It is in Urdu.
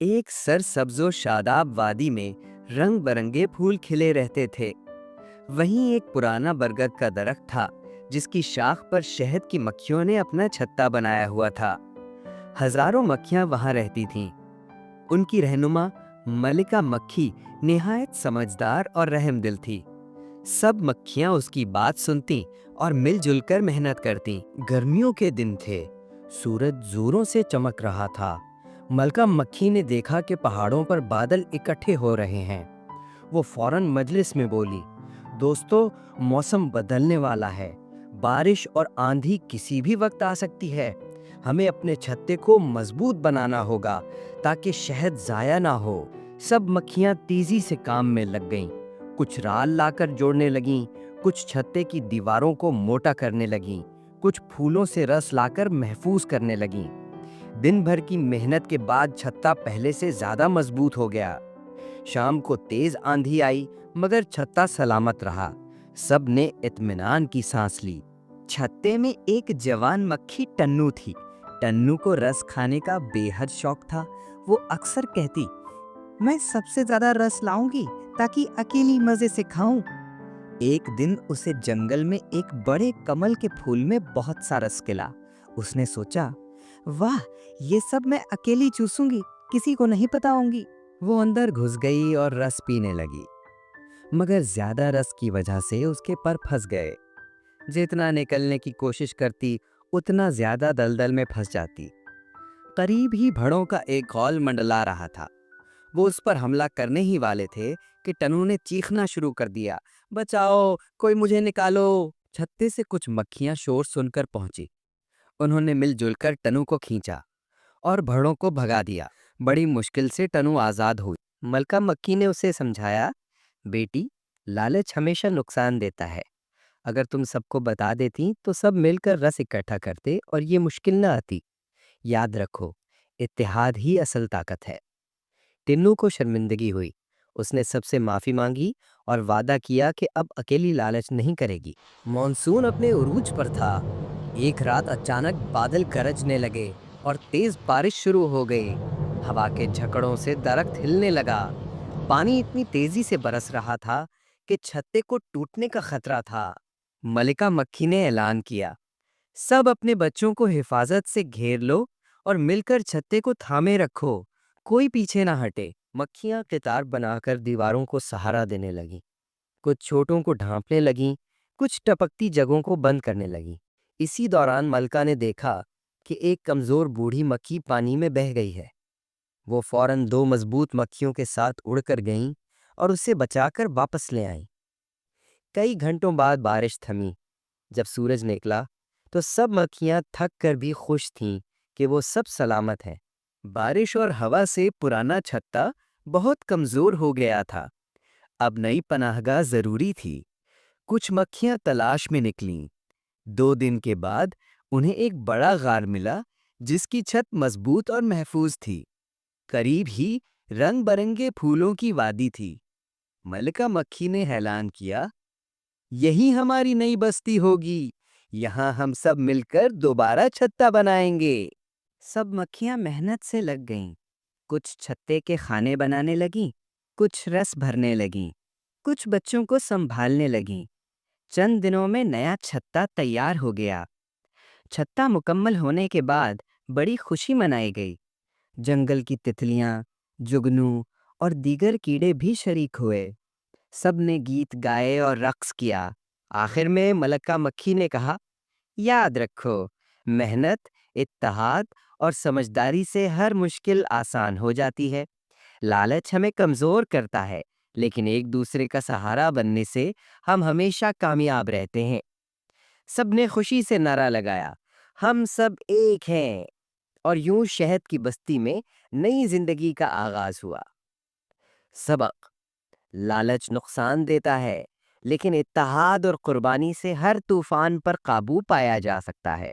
ایک سرسبز و شاداب وادی میں رنگ برنگے پھول کھلے رہتے تھے۔ وہیں ایک پرانا برگد کا درخت تھا جس کی شاخ پر شہد کی مکھیوں نے اپنا چھتا بنایا ہوا تھا۔ ہزاروں مکھیاں وہاں رہتی تھیں۔ ان کی رہنما ملکہ مکھی نہایت سمجھدار اور رحم دل تھی۔ سب مکھیاں اس کی بات سنتی اور مل جل کر محنت کرتی۔ گرمیوں کے دن تھے، سورج زوروں سے چمک رہا تھا۔ ملکہ مکھی نے دیکھا کہ پہاڑوں پر بادل اکٹھے ہو رہے ہیں۔ وہ فوراً مجلس میں بولی، دوستو، موسم بدلنے والا ہے، بارش اور آندھی کسی بھی وقت آ سکتی ہے۔ ہمیں اپنے چھتے کو مضبوط بنانا ہوگا تاکہ شہد ضائع نہ ہو۔ سب مکھیاں تیزی سے کام میں لگ گئیں۔ کچھ رال لا کر جوڑنے لگیں، کچھ چھتے کی دیواروں کو موٹا کرنے لگیں، کچھ پھولوں سے رس لا کر محفوظ کرنے لگیں۔ دن بھر کی محنت کے بعد چھتا پہلے سے زیادہ مضبوط ہو گیا۔ شام کو تیز آندھی آئی مگر چھتا سلامت رہا۔ سب نے اطمینان کی سانس لی۔ چھتے میں ایک جوان مکھی ٹنو تھی۔ ٹنو کو رس کھانے کا بے حد شوق تھا۔ وہ اکثر کہتی، میں سب سے زیادہ رس لاؤں گی تاکہ اکیلی مزے سے کھاؤں۔ ایک دن اسے جنگل میں ایک بڑے کمل کے پھول میں بہت سا رس ملا۔ اس نے سوچا، واہ، یہ سب میں اکیلی چوسوں گی، کسی کو نہیں بتاؤں گی۔ وہ اندر گھس گئی اور رس پینے لگی، مگر زیادہ رس کی وجہ سے اس کے پر پھنس گئے۔ جتنا نکلنے کی کوشش کرتی اتنا زیادہ دلدل میں پھنس جاتی۔ قریب ہی بھڑوں کا ایک غول منڈلا رہا تھا۔ وہ اس پر حملہ کرنے ہی والے تھے کہ ٹنو نے چیخنا شروع کر دیا، بچاؤ، کوئی مجھے نکالو۔ چھتے سے کچھ مکھیاں شور سن کر پہنچی۔ انہوں نے مل جل کر ٹنو کو کھینچا اور بھڑوں کو بھگا دیا۔ بڑی مشکل سے ٹنو آزاد ہوئی۔ ملکہ مکھی نے اسے سمجھایا، بیٹی، لالچ ہمیشہ نقصان دیتا ہے۔ اگر تم سب کو بتا دیتی تو سب مل کر رس اکٹھا کرتے اور یہ مشکل نہ آتی۔ یاد رکھو، اتحاد ہی اصل طاقت ہے۔ ٹنو کو شرمندگی ہوئی۔ اس نے سب سے معافی مانگی اور وعدہ کیا کہ اب اکیلی لالچ نہیں کرے گی۔ مانسون اپنے عروج پر تھا۔ ایک رات اچانک بادل گرجنے لگے اور تیز بارش شروع ہو گئی۔ ہوا کے جھکڑوں سے درخت ہلنے لگا۔ پانی اتنی تیزی سے برس رہا تھا کہ چھتے کو ٹوٹنے کا خطرہ تھا۔ ملکہ مکھی نے اعلان کیا، سب اپنے بچوں کو حفاظت سے گھیر لو اور مل کر چھتے کو تھامے رکھو، کوئی پیچھے نہ ہٹے۔ مکھیاں قطار بنا کر دیواروں کو سہارا دینے لگیں، کچھ چھوٹوں کو ڈھانپنے لگیں، کچھ ٹپکتی جگہوں کو بند کرنے لگیں۔ اسی دوران ملکہ نے دیکھا کہ ایک کمزور بوڑھی مکھی پانی میں بہہ گئی ہے۔ وہ فوراً دو مضبوط مکھیوں کے ساتھ اڑ کر گئیں اور اسے بچا کر واپس لے آئیں۔ کئی گھنٹوں بعد بارش تھمی۔ جب سورج نکلا تو سب مکھیاں تھک کر بھی خوش تھیں کہ وہ سب سلامت ہیں۔ بارش اور ہوا سے پرانا چھتا بہت کمزور ہو گیا تھا۔ اب نئی پناہ گاہ ضروری تھی۔ کچھ مکھیاں تلاش میں نکلیں۔ 2 دن کے بعد انہیں ایک بڑا غار ملا جس کی چھت مضبوط اور محفوظ تھی۔ قریب ہی رنگ برنگے پھولوں کی وادی تھی۔ ملکہ مکھی نے اعلان کیا، یہی ہماری نئی بستی ہوگی، یہاں ہم سب مل کر دوبارہ چھتا بنائیں گے۔ سب مکھیاں محنت سے لگ گئیں۔ کچھ چھتے کے خانے بنانے لگیں، کچھ رس بھرنے لگیں، کچھ بچوں کو سنبھالنے لگیں۔ چند دنوں میں نیا چھتا تیار ہو گیا۔ چھتا مکمل ہونے کے بعد بڑی خوشی منائی گئی۔ جنگل کی تتلیاں، جگنو اور دیگر کیڑے بھی شریک ہوئے۔ سب نے گیت گائے اور رقص کیا۔ آخر میں ملکہ مکھی نے کہا، یاد رکھو، محنت، اتحاد اور سمجھداری سے ہر مشکل آسان ہو جاتی ہے۔ لالچ ہمیں کمزور کرتا ہے، لیکن ایک دوسرے کا سہارا بننے سے ہم ہمیشہ کامیاب رہتے ہیں۔ سب نے خوشی سے نعرہ لگایا، ہم سب ایک ہیں، اور یوں شہد کی بستی میں نئی زندگی کا آغاز ہوا۔ سبق: لالچ نقصان دیتا ہے، لیکن اتحاد اور قربانی سے ہر طوفان پر قابو پایا جا سکتا ہے۔